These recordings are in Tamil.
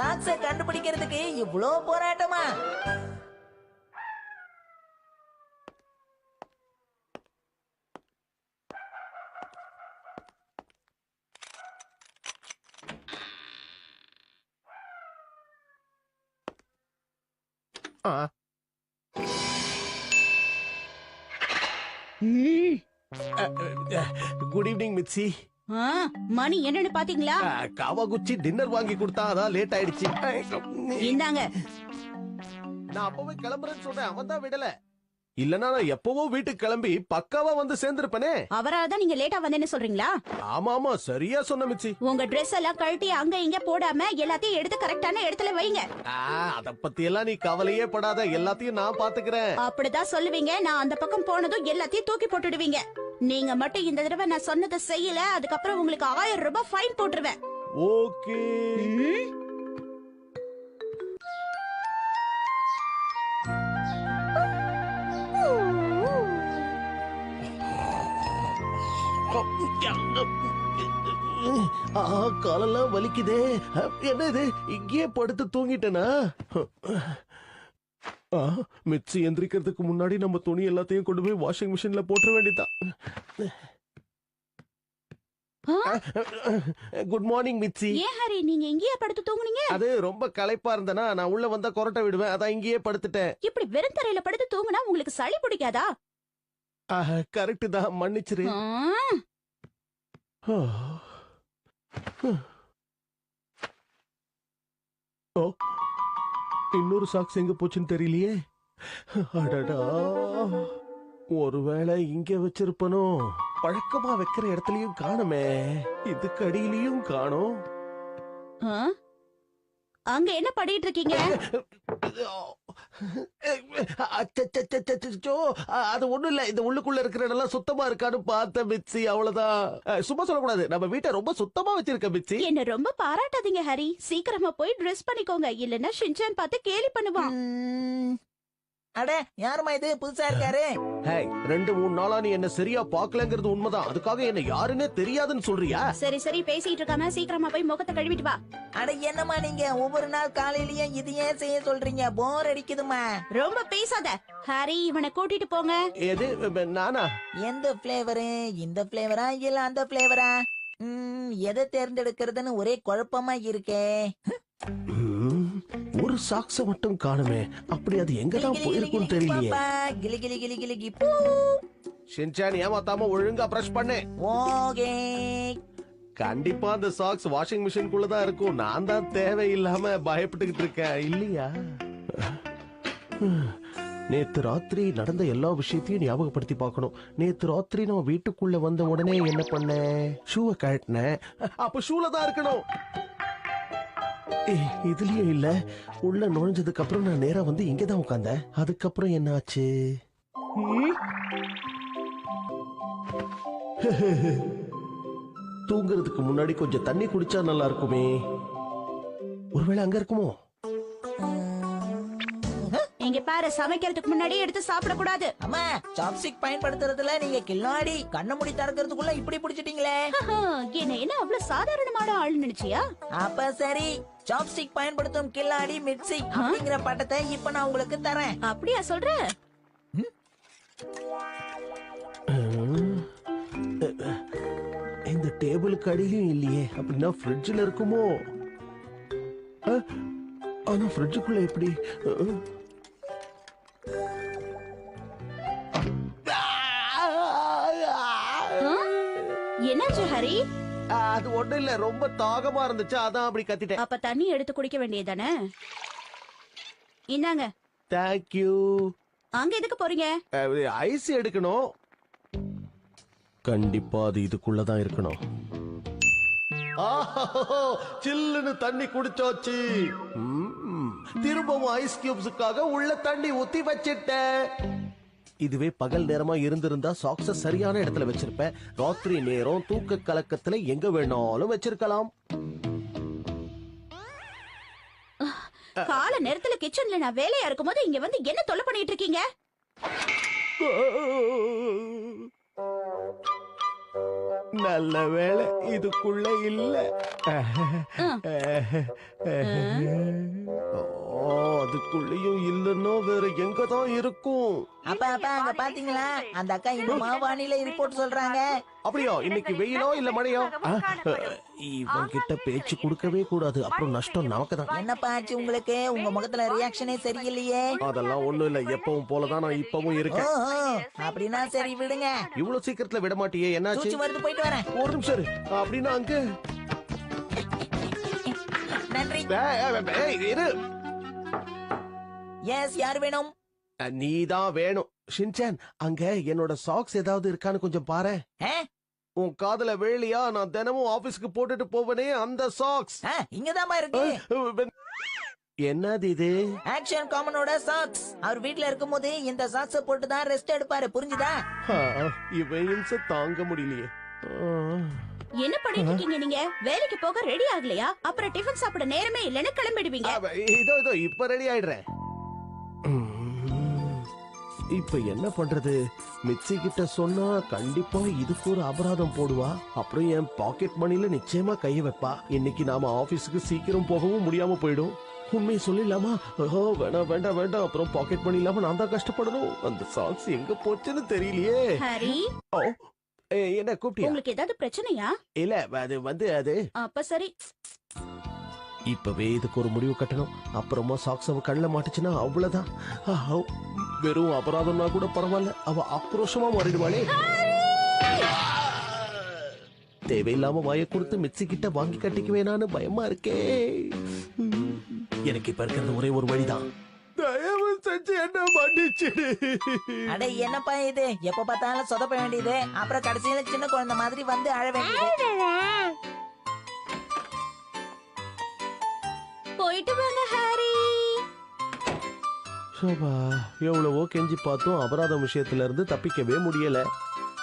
சாக்ஸ கண்டுபிடிக்கிறதுக்கு இவ்ளோ போராட்டமா? Good evening மிட்சி. மணி என்னன்னு பாத்தீங்களா? காவாகுச்சி டின்னர் வாங்கி கொடுத்தா அதான் லேட் ஆயிடுச்சு. இந்தாங்க. நான் அப்பவே கிளம்புறேன்னு சொன்னேன், அவன் தான் விடல. இல்லனா நான் எப்பவோ வீட்டுக்கு கிளம்பி பக்காவா வந்து சேர்ந்திருப்பனே. அவரால்தான் நீங்க லேட்டா வந்தேன்னு சொல்றீங்களா? ஆமா ஆமா சரியா சொன்ன மிச்சி. உங்க Dress எல்லாம் கழட்டி அங்க இங்க போடாம எல்லாத்தையும் எடுத்து கரெக்டான இடத்துல வைங்க. அத பத்தி எல்லாம் நீ கவலையே படாத, எல்லாத்தையும் நான் பாத்துக்கிறேன். அப்படிதான் சொல்லுவீங்க. நான் அந்த பக்கம் போனதும் எல்லாத்தையும் தூக்கி போட்டுடுவீங்க. நீங்க மட்டும் இந்த தடவை நான் சொன்னதை செய்யல, அதுக்கப்புறம் உங்களுக்கு 1000 ரூபாய் ஃபைன் போட்டுருவேன். ஓகே. காலெல்லாம் வலிக்குதே. என்ன இது, இங்கேயே படுத்து தூங்கிட்டேனா? மிச்சி எந்திரிக்கிறதுக்கு முன்னாடி நம்ம துணி எல்லாத்தையும் கொண்டு போய் வாஷிங் மிஷின்ல போட்டுற வேண்டியதான். Good morning Michi. ஏன் ஹரி நீங்க இங்கேயே படுத்து தூங்குனீங்க? அது ரொம்ப களைப்பா இருந்தனா நான் உள்ள வந்தா கொரட்டை விடுவேன், அதான் இங்கேயே படுத்துட்டேன். இப்படி வெறும் தரையில படுத்து தூங்குனா உங்களுக்கு சளி பிடிக்காதா? கரெக்ட் தான், மன்னிச்சிரு. இன்னொரு சாக்ஸ் எங்க போச்சுன்னு தெரியலையே. அடடா, ஒருவேளை இங்க வச்சிருப்பனோ? பழக்கமா வைக்கிற இடத்துலயும் காணுமே, இதுக்கு அடியிலயும் காணோம். அங்க என்ன படிட்டு இருக்கீங்க? அது ஒண்ணும் இல்ல, இந்த உள்ளுக்குள்ள இருக்கிற இடம்லாம் சுத்தமா இருக்கான்னு பார்த்த மிச்சி, அவ்வளவுதான். சும்மா சொல்லக்கூடாது, நம்ம வீட்டை ரொம்ப சுத்தமா வச்சிருக்க மிச்சி. என்ன ரொம்ப பாராட்டாதீங்க ஹரி. சீக்கிரமா போய் ட்ரெஸ் பண்ணிக்கோங்க, இல்லன்னா ஷின்சான் பார்த்து கேலி பண்ணுவான். அட யாருமா இது புதுசா இருக்காரு? 2-3 நாளா நீ என்ன சரியா பாக்கலங்கிறது உண்மைதான், அதுக்காக என்ன யாருன்னே தெரியாதுன்னு சொல்றியா? சரி சரி பேசிட்டு இருக்காம சீக்கிரமா போய் முகத்தை கழுவிட்டு வா. அட என்னமா நீங்க ஒவ்வொரு நாள் காலையிலயும் இதையே செய்ய சொல்றீங்க, போர் அடிக்குதுமா. ரொம்ப பேசாத ஹரி, இவனை கூட்டிட்டு போங்க. எது நானா? எந்த பிளேவரு, இந்த பிளேவரா இல்ல அந்த பிளேவரா? எதை தேர்ந்தெடுக்கிறதுன்னு ஒரே குழப்பமா இருக்கே. ஒரு சாக்ஸ மட்டும் காணுமே, அப்படி அது எங்கதான் போயிருக்கும் தெரியலையே. கிளி கிளி கிளி கிளி. ஷின்சான் ஏமாத்தாம ஒழுங்கா பிரஷ் பண்ணு. ஓகே. கண்டிப்பா அந்த சாக்ஸ் வாஷிங் மிஷின்குள்ள தான் இருக்கும், நான் தான் தேவையில்லாம பயப்பட்டுக்கிட்டு இருக்கேன் இல்லையா? நேத்து ராத்திரி நடந்த எல்லா விஷயத்தையும் ஞாபகப்படுத்தி பார்க்கணும். நேத்து ராத்திரி நான் வீட்டுக்குள்ள வந்த உடனே என்ன பண்ணேன்? ஷூவை கழட்டினேன். அப்ப ஷூல தான் இருக்கணும். இதுலயும் இல்ல. உள்ள நுழைஞ்சதுக்கு அப்புறம் நான் நேரா வந்து இங்கதான் உட்கார்ந்தேன். அதுக்கப்புறம் என்ன ஆச்சு? தூங்குறதுக்கு முன்னாடி கொஞ்சம் தண்ணி குடிச்சா நல்லா இருக்குமே. ஒருவேளை அங்க இருக்குமோ? இங்க பாரு, சமைக்கிறதுக்கு முன்னாடி எடுத்து சாப்பிட கூடாது. அம்மா, சாப்ஸ்டிக் பயன்படுத்துறதுல நீங்க கில்லாடி. கண்ண மூடி திறக்கிறதுக்குள்ள இப்படி பிடிச்சிட்டீங்களே. என்ன அவ்வளவு சாதாரணமான ஆள் நினைச்சியா? அப்ப சரி, சாப்ஸ்டிக் பயன்படுத்தும் கில்லாடி மிட்சி அப்படிங்கிற பட்டத்தை இப்ப நான் உங்களுக்கு தரேன். அப்படியா சொல்ற? இந்த டேபிளுக்கு அடியிலும் இல்லையே, அப்படின்னா ஃப்ரிட்ஜ்ல இருக்குமோ? ஆனா ஃப்ரிட்ஜுக்குள்ள எப்படி? என்னாச்சு ஹரி? அது ஒண்ணு இல்ல, ரொம்ப தாகமா இருந்துச்சு, அதான் அப்படி கத்திட்டேன். அப்ப தண்ணி எடுத்து குடிக்க வேண்டியதானே? இந்தாங்க. Thank you. அங்க எதுக்கு போறீங்க? ஐஸ் எடுக்கணும். கண்டிப்பா அது இதுக்குள்ளதான் இருக்கணும். சில்லுன்னு தண்ணி குடிச்சாச்சு. திரும்பவும் ஐஸ் கியூப்ஸுக்காக உள்ள தண்ணி ஊத்தி வச்சிட்டேன். இதுவே பகல் நேரமா இருந்திருந்தா சாக்ஸ சரியான இடத்துல வச்சிருப்பேன். ராத்திரி நேரம் தூக்க கலக்கத்துல எங்க வேணாலும் வச்சிருக்கலாம். கால நேரத்துல கிச்சன்ல நான் வேலையா இருக்கும்போது இங்க வந்து என்ன தொல்லை பண்ணிட்டு இருக்கீங்க? நல்ல வேளை இதுக்குள்ள இல்ல. அதுக்குள்ளேயும் இல்லன்னா வேற எங்க தான் இருக்கும்? அப்பா அங்க பாத்தீங்களா, அந்த அக்கா இன்னும் வானிலை ரிப்போர்ட் சொல்றாங்க. அப்படியா? இன்னைக்கு வெயிலோ இல்ல மழையோ? இவன் கிட்ட பேச்சு கொடுக்கவே கூடாது, அப்புறம் நஷ்டம் நமக்கு தான். என்னப்பா ஆச்சு உங்களுக்கு? உங்க முகத்துல ரியாக்ஷனே சரியில்லையே. அதெல்லாம் ஒண்ணும் இல்ல, எப்பவும் போலதான் நான் இப்பவும் இருக்கேன். ஓஹோ, அப்படின்னா சரி விடுங்க. இவ்வளவு சீக்கிரத்துல விட மாட்டியே, என்னாச்சு? சூச்சு வருது, போயிட்டு வரேன். ஒரு நிமிஷம் இரு. அப்படின்னா அங்க நன்றி. இரு. எஸ், யார் வேணும்? நீதான் வேணும். ஷின்சான், அங்க என்னோட சாக்ஸ் ஏதாவது இருக்கான்னு கொஞ்சம் பாரு. ஆ? உன் காதுல வேலியா? நான் தினமும் ஆபீஸ்க்கு போட்டுட்டு போவனே அந்த சாக்ஸ். இங்கதாம்மா இருக்கு. என்னது இது? Action காமனோட socks. அவர் வீட்ல இருக்கும்போது இந்த சாக்ஸ போட்டு தான் ரெஸ்ட் எடுப்பாரு, புரிஞ்சுதா? இவன் இம்சை தாங்க முடியலையே. என்ன பண்ணிட்டு இருக்கீங்க நீங்க? வேலைக்கு போக ரெடி ஆகலையா? அப்புறம் டிஃபன் சாப்பிட நேரமே இல்லைன்னு கிளம்பிடுவீங்க. இதோ இப்ப ரெடி ஆயிடுறேன். இப்ப என்ன பண்றது? மிச்சி கிட்ட சொன்னா கண்டிப்பா இதுக்கு ஒரு அபராதம் போடுவா. அப்புறம் என் பாக்கெட் மணில நிச்சயமா கைய வைப்பா. இன்னைக்கு நாம ஆபீஸுக்கு சீக்கிரம் போகவும் முடியாம போயிடும். உண்மையை சொல்லிடலாமா? வேண்டாம் வேண்டாம் வேண்டாம், அப்புறம் பாக்கெட் மணி இல்லாம நான் தான் கஷ்டப்படணும். அந்த சாக்ஸ் எங்க போச்சுன்னு தெரியலையே. ஹரி, என்ன கூப்பிட்டியா? உங்களுக்கு ஏதாவது பிரச்சனையா? இல்ல, அது அப்ப சரி. இப்பவே இதுக்கு ஒரு முடிவு கட்டணும். அப்புறமா சாக்ஸ் அவ கண்ணில் மாட்டுச்சுன்னா அவ்வளவுதான். வெறும் அபராதம்னா கூட பரவாயில்ல, அவ ஆக்ரோஷமா மாறிடுவாளே. தேவையில்லாம வாயை கொடுத்து மிச்சி கிட்ட வாங்கி கட்டிக்க வேணான்னு பயமா இருக்கே. எனக்கு இப்ப இருக்கிறது ஒரே ஒரு வழிதான். தயவு செஞ்சு என்ன மன்னிச்சிடு. அட என்னப்பா இது? எப்ப பார்த்தாலும் சொதப்ப வேண்டியது, அப்புறம் கடைசியில சின்ன குழந்தை மாதிரி வந்து அழ வேண்டியது. போயிட்டு வாங்க ஹாரி. சோபா, எவ்வளவோ கெஞ்சி பார்த்தோம், அபராதம் விஷயத்துல இருந்து தப்பிக்கவே முடியல.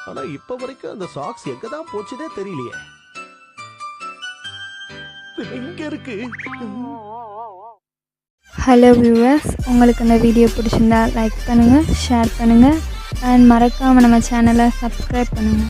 ஆனா இப்ப வரைக்கும் அந்த சாக்ஸ் எங்கதான் போச்சுதே தெரியலையே. எங்க இருக்கு? ஹலோ வியூவர்ஸ், உங்களுக்கு இந்த வீடியோ பிடிச்சிருந்தா லைக் பண்ணுங்கள், ஷேர் பண்ணுங்கள் அண்ட் மறக்காமல் நம்ம சேனலை சப்ஸ்கிரைப் பண்ணுங்கள்.